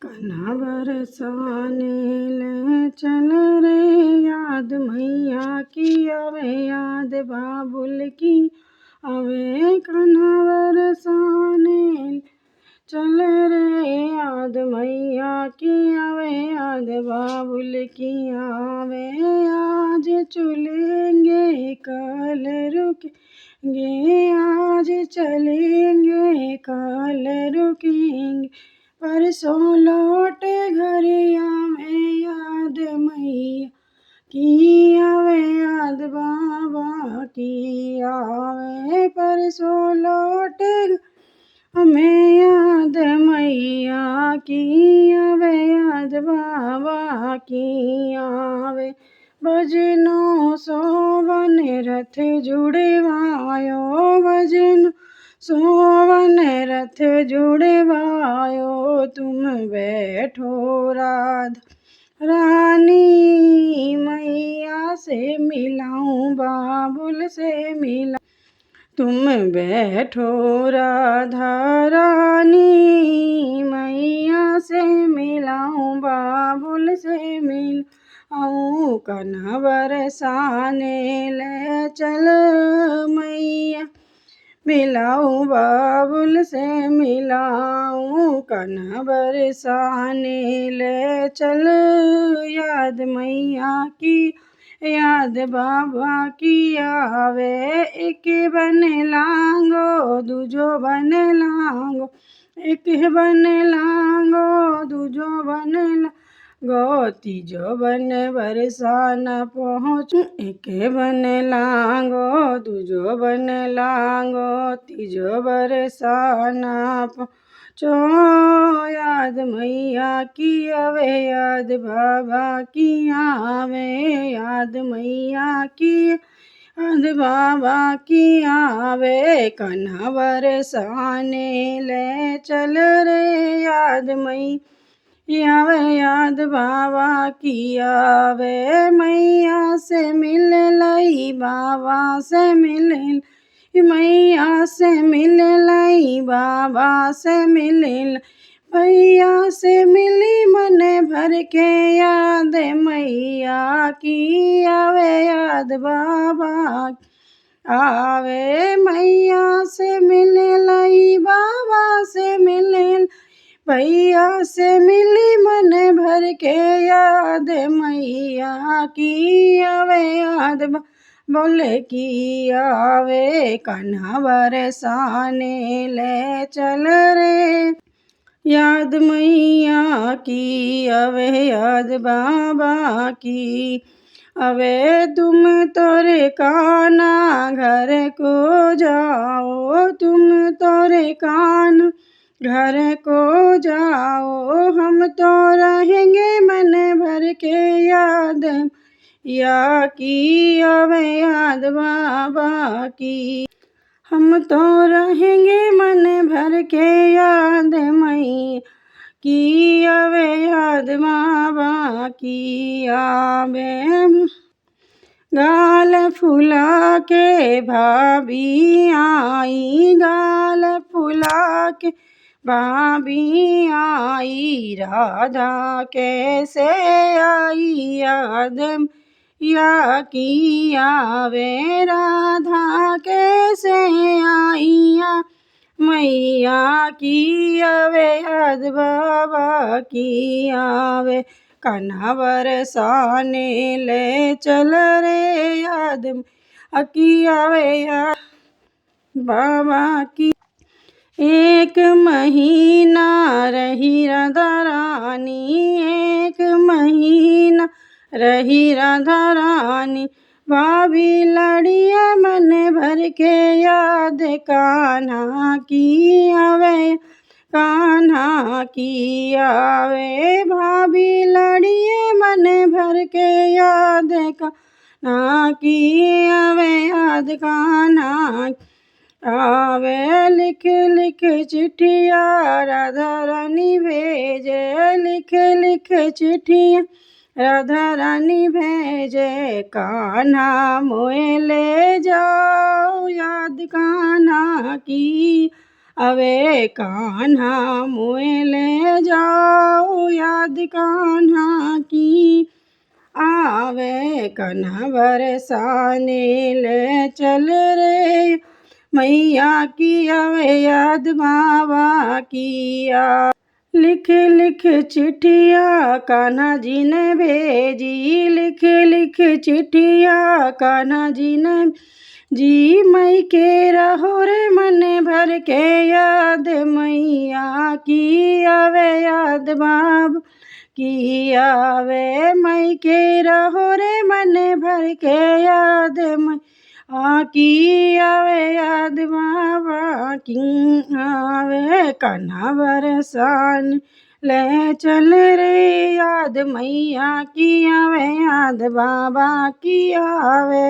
कन्हा बरसाने ले चल रे याद मैया की आवे याद बाबुल की आवे। कन्हा बरसाने चल रे याद मैया की आवे याद बाबुल की आवे। आज चलेंगे कल रुकेंगे आज चलेंगे कल रुकेंगे परसों लौट घर आवे याद मैया की आवे याद बाबा की आवे। परसों लौट हमें याद मैया की आवे याद बाबा की आवे। भजनों सोवन रथ जुड़वायो भजन सोवन रथ जुड़वायो। तुम बैठो राधा रानी मैया से मिलाऊं बाबुल से मिला। तुम बैठो राधा रानी मैया से मिलाऊं बाबुल से मिलाऊं। कन्हा बरसाने ले चल मैया मिलाऊं बाबुल से मिलाऊं। कन्हा बरसाने ले चल याद मैया की याद बाबा की आवे। एक बन लांगो दूजो बन लांगो एक बन लांगो दूजो बन लांगो तीजो बन बरसान पहुँचू। एक बन लांगो दूजो बन लांगो तीजो बरसान पहुँचो। याद मैया की आवे याद बाबा की आवे याद मैया की याद बाबा की आवे। कन्हा बरसाने ले चल रे याद मैया आवे याद बाबा की आवे। मैया से मिल लई बाबा से मिल मैया से मिल लई बाबा से मिल भैया से मिली मन भर के याद मैया की आवे याद बाबा आवे। मैया से मिल लई बाबा से मिल भैया से मिली मन भर के याद मैया की आवे याद बोले की आवे। कन्हा बरसाने ले चल रे याद मैया की आवे याद बाबा की आवे। तुम तोरे काना घर को जाओ तुम तोरे कान घर को जाओ। हम तो रहेंगे मन भर के याद या की आवे याद बाबा की। हम तो रहेंगे मन भर के याद मैया की आवे याद बाबा की आवे। गाल फुला के भाभी आई गाल फुला के भाभी आई। राधा कैसे आई याद या की आवे राधा कैसे आई मैया की आवे याद बाबा की आवे। कन्हा बरसाने ले चल रे याद की आवे याद बाबा की। एक महीना रही राधा रानी एक महीना रही राधा रानी। भाभी लड़िया मन भर के याद कान्हा की आवे कान्हा की आवे। भाभी लड़िया मन भर के याद कान्हा की आवे याद कान्हा आवे। लिख लिख चिट्ठिया राधा रानी भेजे लिख लिख चिट्ठिया राधा रानी भेजे। कान्हा मोए ले जाओ याद कान्हा की आवे कान्हा मोए ले जाओ याद कान्हा की आवे कान्हा बरसाने ले चल रे मैया की आवे याद बाबा की लिख लिख चिट्ठिया कान्हा जी ने भेजी लिख लिख चिट्ठिया कान्हा जी ने जी मई के रहो रे मन भर के याद मैया की आवे याद बाब की आवे मई के रहो रे मन भर के याद मैया की आवे याद बाबा की आवे कान्हा बरसान ले चल रे याद मैया की आवे याद बाबा की आवे।